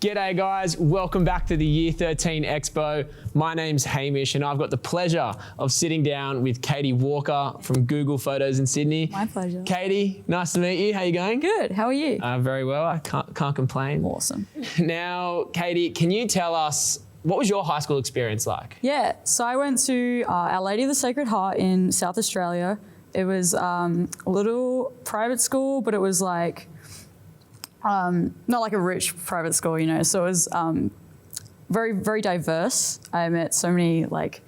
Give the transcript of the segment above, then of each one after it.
G'day guys, welcome back to the Year 13 Expo. My name's Hamish and I've got the pleasure of sitting down with Katie Walker from Google Photos in Sydney. My pleasure. Katie, nice to meet you. How you going? Good, how are you? Very well, I can't complain. Awesome. Now, Katie, can you tell us, what was your high school experience like? Yeah, so I went to Our Lady of the Sacred Heart in South Australia. It was a little private school, but it was like, not like a rich private school, you know, so it was very, very diverse. I met so many like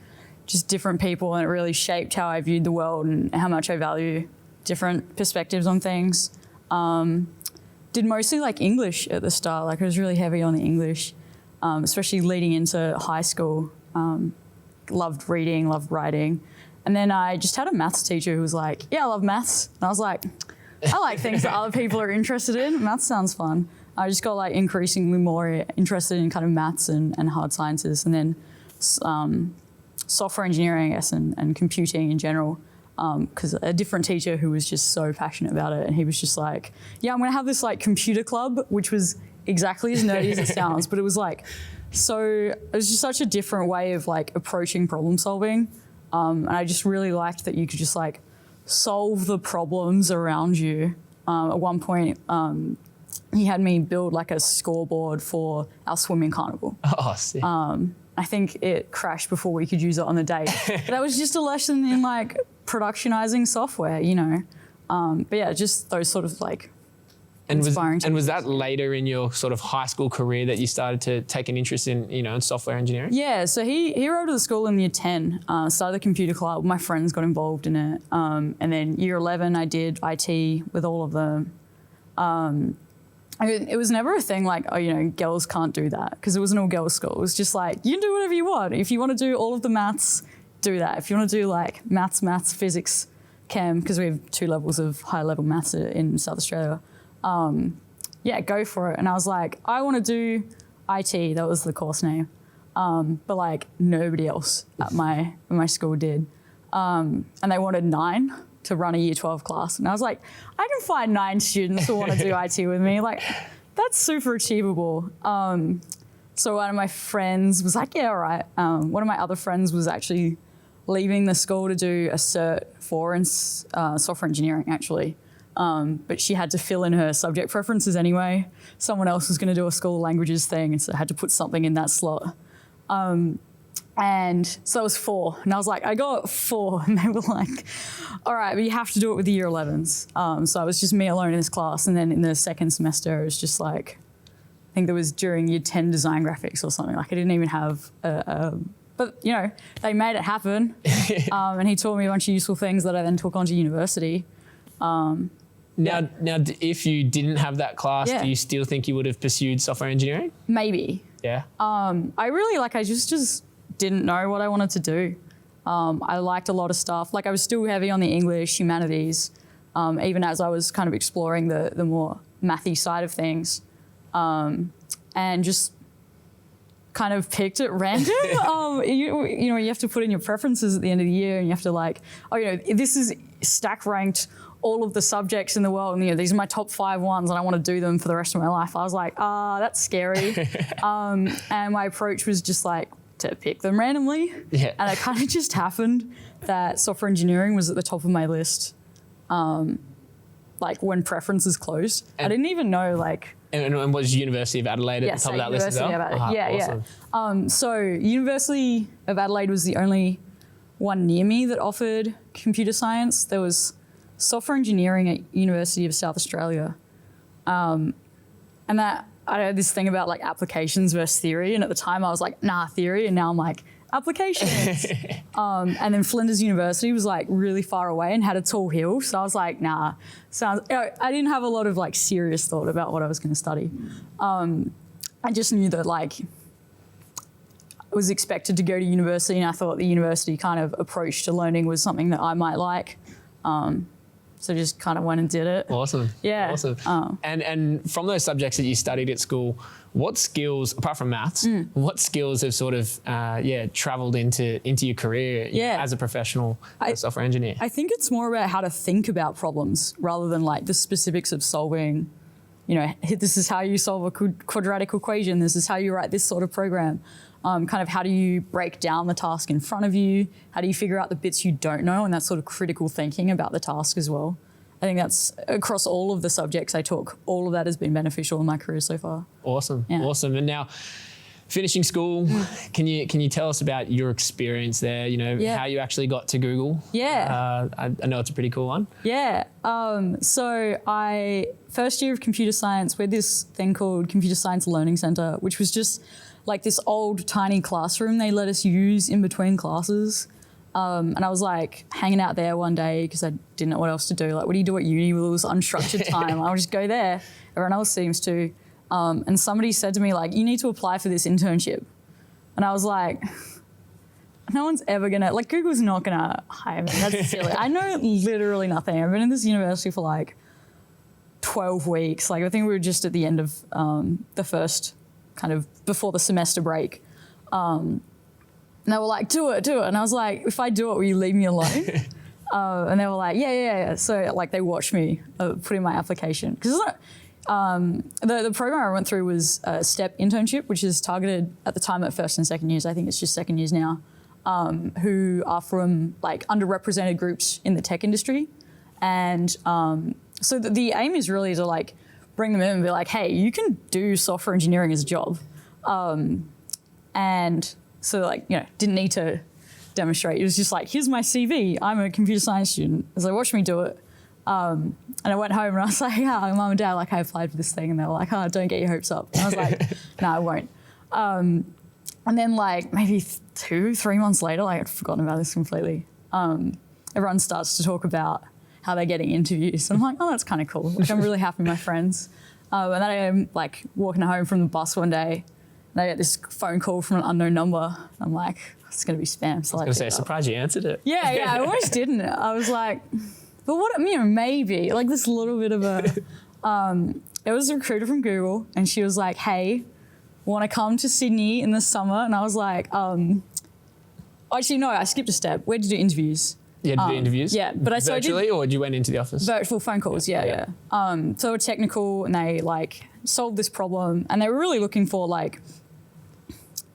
just different people and it really shaped how I viewed the world and how much I value different perspectives on things. Did mostly like English at the start, like I was really heavy on the English, especially leading into high school. Loved reading, loved writing. And then I just had a maths teacher who was like, yeah, I love maths. And I was like, I like things that other people are interested in. Maths sounds fun. I just got like increasingly more interested in kind of maths and hard sciences, and then software engineering, I guess, and computing in general. Because a different teacher who was just so passionate about it, and he was just like, yeah, I'm gonna have this like computer club, which was exactly as nerdy as it sounds, but it was like, it was just such a different way of like approaching problem solving. And I just really liked that you could just like solve the problems around you. At one point, he had me build like a scoreboard for our swimming carnival. Oh, sick. I think it crashed before we could use it on the day. But that was just a lesson in like productionizing software, you know. But yeah, just those sort of like inspiring. And was that later in your sort of high school career that you started to take an interest in, you know, in software engineering? Yeah, so he wrote to the school in year 10, started the computer club, my friends got involved in it. And then year 11, I did IT with all of them. It was never a thing like, oh, you know, girls can't do that, because it was an all girls school. It was just like, you can do whatever you want. If you want to do all of the maths, do that. If you want to do like maths, physics, chem, because we have 2 levels of high level maths in South Australia. Yeah, go for it. And I was like, I want to do IT. That was the course name. But like nobody else at my school did. And they wanted 9 to run a year 12 class. And I was like, I can find 9 students who want to do IT with me. Like, that's super achievable. So one of my friends was like, yeah, all right. One of my other friends was actually leaving the school to do a cert for software engineering, actually. But she had to fill in her subject preferences anyway. Someone else was going to do a school of languages thing, and so I had to put something in that slot. And so it was 4. And I was like, I got 4. And they were like, all right, but you have to do it with the year 11s. So it was just me alone in this class. And then in the second semester, it was just like, I think there was during year 10 design graphics or something. Like I didn't even have but you know, they made it happen. And he taught me a bunch of useful things that I then took on to university. Now, if you didn't have that class, Yeah. do you still think you would have pursued software engineering? Maybe. Yeah. I really I just didn't know what I wanted to do. I liked a lot of stuff. Like I was still heavy on the English, humanities, even as I was kind of exploring the more mathy side of things, and just kind of picked at random. You know, you have to put in your preferences at the end of the year, and you have to like, oh, you know, this is stack ranked all of the subjects in the world, and you know, these are my top 5 ones and I want to do them for the rest of my life. I was like, that's scary. And my approach was just like to pick them randomly. Yeah. And it kind of just happened that software engineering was at the top of my list. Like when preferences closed. I didn't even know like... And was University of Adelaide at the top of that list as well? Yeah. So University of Adelaide was the only one near me that offered computer science. There was software engineering at University of South Australia. And that I had this thing about like applications versus theory. And at the time I was like, nah, theory. And now I'm like, applications. And then Flinders University was like really far away and had a tall hill. So I was like, nah, I didn't have a lot of like serious thought about what I was going to study. I just knew that like I was expected to go to university, and I thought the university kind of approach to learning was something that I might like. So just kind of went and did it. Awesome. Yeah. Awesome. And from those subjects that you studied at school, what skills, apart from maths, what skills have sort of, travelled into your career as a professional software engineer? I think it's more about how to think about problems rather than like the specifics of solving, this is how you solve a quadratic equation. This is how you write this sort of program. Kind of how do you break down the task in front of you? How do you figure out the bits you don't know? And that sort of critical thinking about the task as well. I think that's across all of the subjects I took. All of that has been beneficial in my career so far. Awesome. And now, finishing school, can you tell us about your experience there? How you actually got to Google? Yeah. I know it's a pretty cool one. Yeah. So first year of computer science, we had this thing called Computer Science Learning Center, which was just like this old tiny classroom they let us use in between classes. And I was like hanging out there one day because I didn't know what else to do. Like, what do you do at uni with all this unstructured time? I'll just go there. Everyone else seems to. And somebody said to me, like, you need to apply for this internship. And I was like, no one's ever going to, like, Google's not going to hire me. That's silly. I know literally nothing. I've been in this university for like 12 weeks. Like, I think we were just at the end of the first kind of before the semester break. And they were like, do it. And I was like, if I do it, will you leave me alone? And they were like, yeah. So like they watched me put in my application. Because the program I went through was a STEP internship, which is targeted at the time at first and second years. I think it's just second years now, who are from like underrepresented groups in the tech industry. And so the aim is really to like bring them in and be like, hey, you can do software engineering as a job. And so like, didn't need to demonstrate. It was just like, here's my CV. I'm a computer science student. So watch me do it. And I went home and I was like, yeah, mum and dad, like I applied for this thing. And they were like, oh, don't get your hopes up. And I was like, no, I won't. And then like maybe 2-3 months later, like I'd forgotten about this completely. Everyone starts to talk about how they're getting interviews. And I'm like, oh, that's kind of cool. Like I'm really happy with my friends. And then I'm like walking home from the bus one day and I get this phone call from an unknown number. I'm like, it's going to be spam. So I was going to say, surprised you answered it. Yeah, I almost didn't. I was like, but what, maybe, like this little bit of a, it was a recruiter from Google and she was like, hey, want to come to Sydney in the summer? And I was like, actually, no, I skipped a step. Where'd you do interviews? You had to do interviews? Yeah. But virtually or you went into the office? Virtual phone calls, yeah. So they were technical and they like solved this problem and they were really looking for like,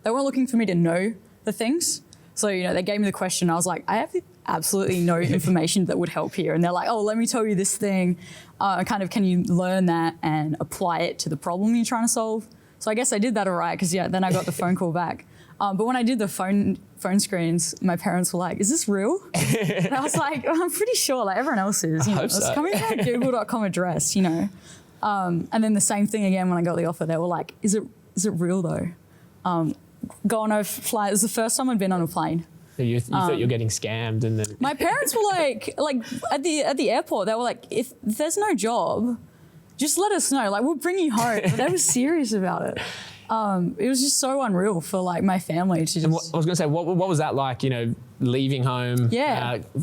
they weren't looking for me to know the things. So, they gave me the question. I was like, I have absolutely no information that would help here. And they're like, oh, let me tell you this thing. Kind of, can you learn that and apply it to the problem you're trying to solve? So I guess I did that all right because, then I got the phone call back. But when I did the phone screens, my parents were like, is this real? And I was like, I'm pretty sure, like everyone else is. It's coming from a google.com address, And then the same thing again when I got the offer. They were like, is it real though? Going over flight. It was the first time I'd been on a plane. So you thought you were getting scammed, and then my parents were like at the airport. They were like, if there's no job, just let us know. Like we'll bring you home. But they were serious about it. It was just so unreal for like my family to just. I was going to say, what was that like? Leaving home,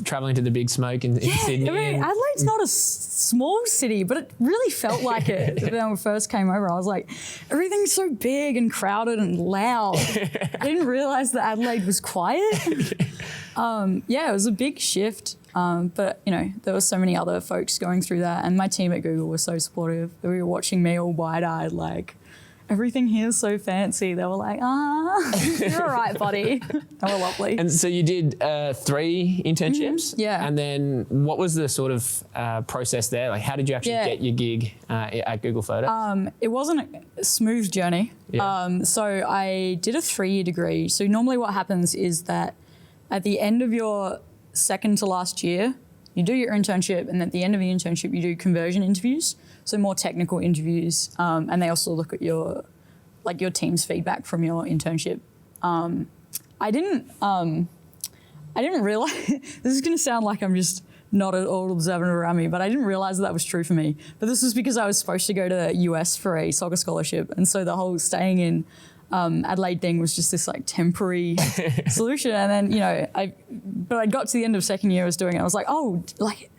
traveling to the big smoke in Sydney. I mean, Adelaide's not a small city, but it really felt like it when we first came over. I was like, everything's so big and crowded and loud. I didn't realise that Adelaide was quiet. It was a big shift. But there were so many other folks going through that, and my team at Google was so supportive. They were watching me all wide-eyed, like. Everything here is so fancy. They were like, you're all right, buddy. They were lovely. And so you did 3 internships? Mm-hmm. Yeah. And then what was the sort of process there? Like how did you actually get your gig at Google Photos? It wasn't a smooth journey. Yeah. So I did a 3-year degree. So normally what happens is that at the end of your second to last year, you do your internship, and at the end of the internship, you do conversion interviews. So more technical interviews, and they also look at your team's feedback from your internship. I didn't realize, this is going to sound like I'm just not at all observant around me, but I didn't realize that was true for me. But this was because I was supposed to go to the US for a soccer scholarship. And so the whole staying in Adelaide thing was just this like temporary solution. And then, but I got to the end of second year, I was doing it. I was like, oh, like,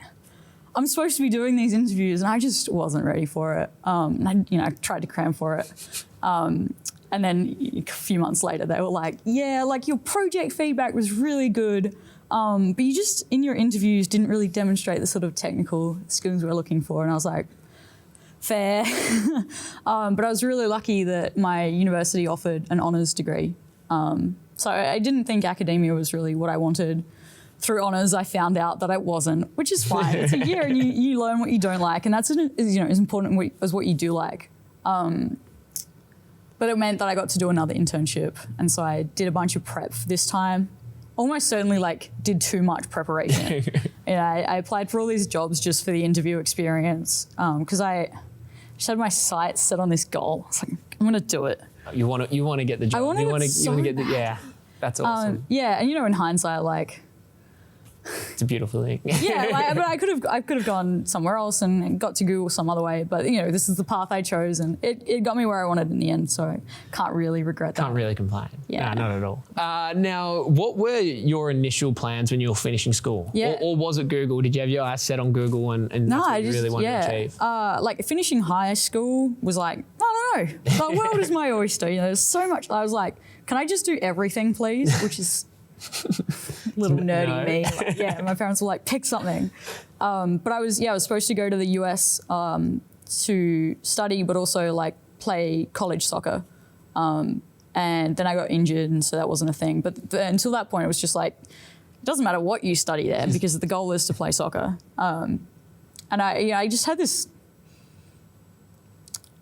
I'm supposed to be doing these interviews and I just wasn't ready for it. And I tried to cram for it. And then a few months later, they were like, yeah, like your project feedback was really good. But you just, in your interviews, didn't really demonstrate the sort of technical skills we're looking for. And I was like, fair. But I was really lucky that my university offered an honours degree. So I didn't think academia was really what I wanted. Through honours, I found out that it wasn't, which is fine. It's a year and you learn what you don't like, and that's as important as what you do like. But it meant that I got to do another internship, and so I did a bunch of prep this time. Almost certainly did too much preparation. I applied for all these jobs just for the interview experience because I just had my sights set on this goal. It's like, I'm going to do it. You want to get the job. I want to get the, yeah, that's awesome. Yeah, and in hindsight, it's a beautiful thing. Yeah, but I could have gone somewhere else and got to Google some other way. But this is the path I chose, and it got me where I wanted in the end. So can't really regret that. Can't really complain. Yeah, no, not at all. Now, what were your initial plans when you were finishing school? Yeah. Or was it Google? Did you have your eyes set on Google and no, that's what you really wanted to achieve? Finishing high school was I don't know. The world is my oyster. There's so much. I was like, can I just do everything, please? Which is little nerdy me. My parents were like, pick something. But I was supposed to go to the US to study, but also play college soccer. And then I got injured, and so that wasn't a thing. But until that point, it was just it doesn't matter what you study there because the goal is to play soccer. And I just had this.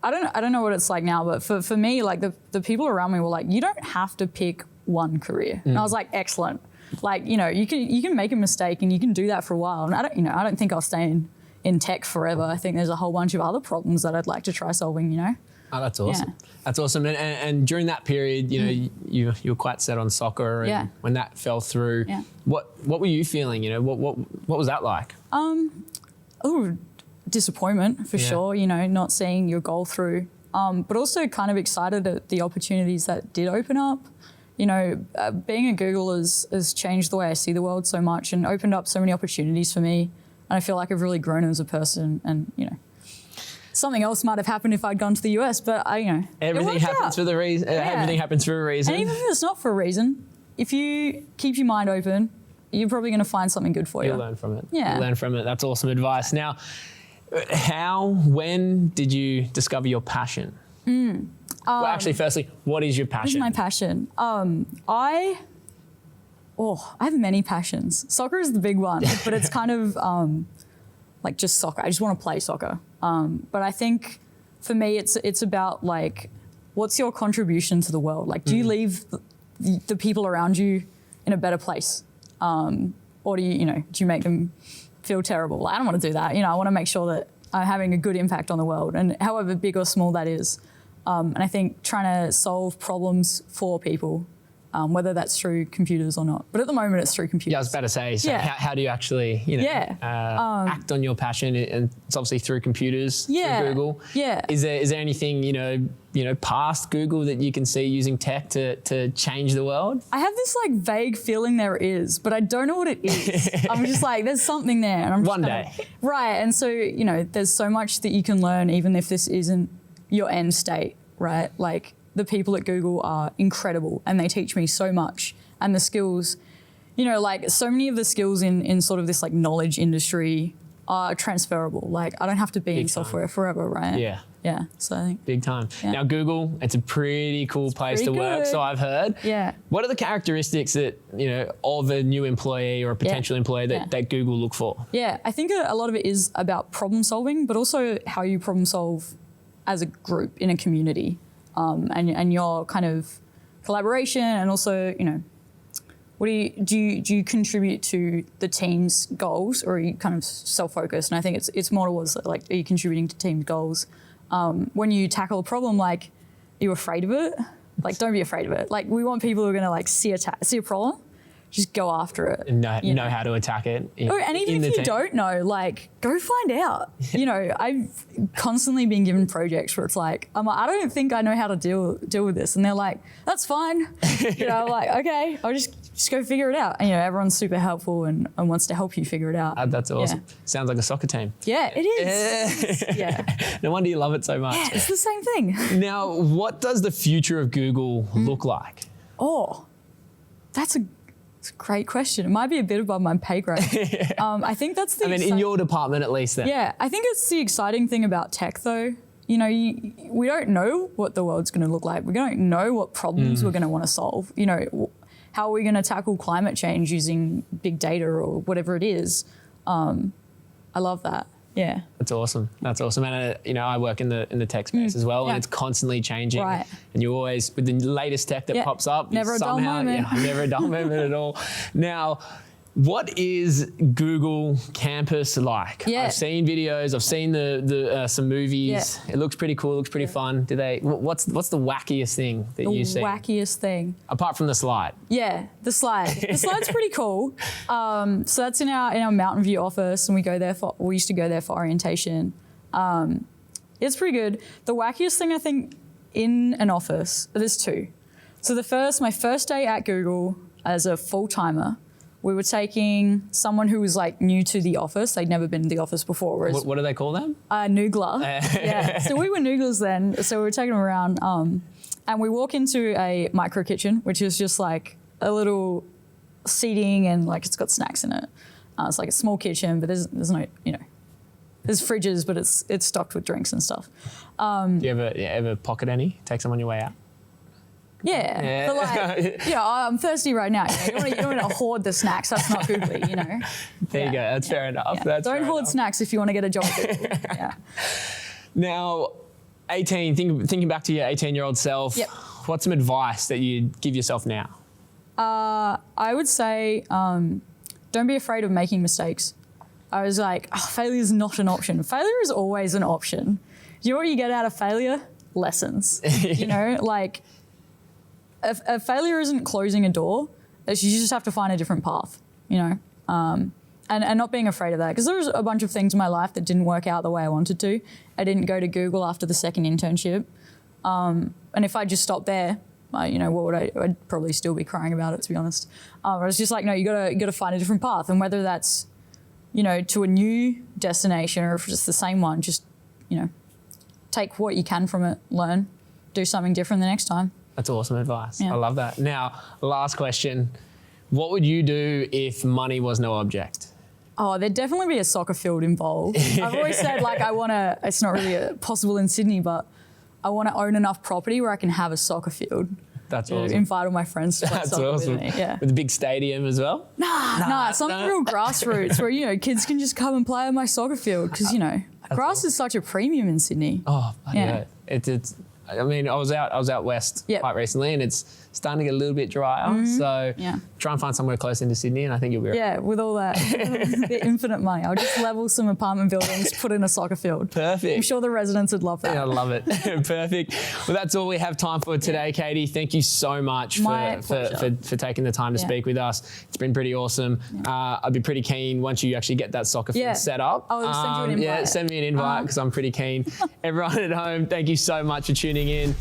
I don't know what it's like now, but for me, the people around me were like, you don't have to pick one career. And I was like, excellent. You can make a mistake and you can do that for a while. And I don't think I'll stay in tech forever. I think there's a whole bunch of other problems that I'd like to try solving, Oh, that's awesome. Yeah. That's awesome. And during that period, you were quite set on soccer. And when that fell through, what were you feeling? What was that like? Disappointment for sure, not seeing your goal through, but also kind of excited at the opportunities that did open up. Being at Google has changed the way I see the world so much and opened up so many opportunities for me. And I feel like I've really grown as a person, and, something else might have happened if I'd gone to the US, but everything happens for the reason. Everything happens for a reason. And even if it's not for a reason, if you keep your mind open, you're probably going to find something good for you. You'll learn from it. Yeah. You'll learn from it. That's awesome advice. Now, when did you discover your passion? Well, actually, firstly, what is your passion? What is my passion? I have many passions. Soccer is the big one, but it's kind of just soccer. I just want to play soccer. But I think for me, it's about what's your contribution to the world? Do you leave the people around you in a better place, or do you make them feel terrible? I don't want to do that. I want to make sure that I'm having a good impact on the world, and however big or small that is. And I think trying to solve problems for people, whether that's through computers or not. But at the moment, it's through computers. Yeah, I was about to say, so how do you actually, act on your passion? And it's obviously through computers, through Google. Yeah. Is there anything, past Google that you can see using tech to change the world? I have this vague feeling there is, but I don't know what it is. I'm just there's something there. And I'm just One day. Right. And so, there's so much that you can learn, even if this isn't your end state, right? The people at Google are incredible and they teach me so much. And the skills, so many of the skills in sort of this knowledge industry are transferable. I don't have to be in software forever, right? Yeah. Yeah. So I think. Big time. Yeah. Now, Google, it's a pretty cool place to work, so I've heard. Yeah. What are the characteristics that, of a new employee or a potential employee that Google look for? Yeah. I think a lot of it is about problem solving, but also how you problem solve as a group in a community, and your kind of collaboration, and also what do you contribute to the team's goals, or are you kind of self-focused? And I think it's more towards are you contributing to team goals? When you tackle a problem, are you afraid of it? Don't be afraid of it. We want people who are going to see a problem, just go after it. And know how to attack it. And even if you don't know, go find out. I've constantly been given projects where it's I don't think I know how to deal with this. And they're like, that's fine. Okay, I'll just go figure it out. And, everyone's super helpful and wants to help you figure it out. That's awesome. Yeah. Sounds like a soccer team. Yeah, it is. Yeah. No wonder you love it so much. Yeah, it's the same thing. Now, what does the future of Google look like? Oh, that's a It's a great question. It might be a bit above my pay grade. I think that's the. in your department at least. Then. Yeah, I think it's the exciting thing about tech, though. You know, we don't know what the world's going to look like. We don't know what problems we're going to want to solve. You know, how are we going to tackle climate change using big data or whatever it is? I love that. Yeah, that's awesome. And you know, I work in the tech space as well, and it's constantly changing. Right. And you always with the latest tech that pops up. Never a dull moment. Never a dull moment at all. Now, what is Google Campus like? Yeah. I've seen videos. I've seen the some movies. Yeah. It looks pretty cool. It looks pretty fun. What's the wackiest thing that you see? The wackiest thing. Apart from the slide. Yeah, the slide. The slide's pretty cool. So that's in our Mountain View office, and we used to go there for orientation. It's pretty good. The wackiest thing I think in an office, there's two. So my first day at Google as a full-timer, we were taking someone who was like new to the office. They'd never been in the office before. What do they call them? Noogler. Yeah. So we were nooglers then. So we were taking them around, and we walk into a micro kitchen, which is just like a little seating and like it's got snacks in it. It's like a small kitchen, but there's no, you know, there's fridges, but it's stocked with drinks and stuff. Do you ever pocket any? Take some on your way out? Yeah, but like, you know, I'm thirsty right now. You don't want to hoard the snacks. That's not googly, you know. There you go. That's fair enough. Yeah. Don't hoard snacks if you want to get a job. Yeah. Now, 18. Thinking back to your 18-year-old self. Yep. What's some advice that you'd give yourself now? I would say, don't be afraid of making mistakes. I was like, failure is not an option. Failure is always an option. You know what you get out of failure? Lessons. You know, like. A failure isn't closing a door. You just have to find a different path, you know, and not being afraid of that. Because there was a bunch of things in my life that didn't work out the way I wanted to. I didn't go to Google after the second internship. And if I just stopped there, you know, what would I'd probably still be crying about it, to be honest. I was just like, no, you gotta find a different path. And whether that's, you know, to a new destination or if it's the same one, just, you know, take what you can from it, learn, do something different the next time. That's awesome advice. Yeah. I love that. Now, last question. What would you do if money was no object? Oh, there'd definitely be a soccer field involved. I've always said, like, it's not really possible in Sydney, but I want to own enough property where I can have a soccer field. That's awesome. Invite all my friends to play soccer with me. Yeah. With a big stadium as well? Nah, something real grassroots where, you know, kids can just come and play on my soccer field because, you know, grass is such a premium in Sydney. Oh, yeah. It's I mean, I was out west quite recently, and it's starting to get a little bit drier. So try and find somewhere close into Sydney, and I think you'll be right. Yeah, with all that the infinite money, I'll just level some apartment buildings, put in a soccer field. Perfect. I'm sure the residents would love that. Yeah, I love it. Perfect. Well, that's all we have time for today, Katie. Thank you so much for taking the time to speak with us. It's been pretty awesome. I'd be pretty keen once you actually get that soccer field set up. I'll send you an invite. Yeah, send me an invite because I'm pretty keen. Everyone at home, thank you so much for tuning in.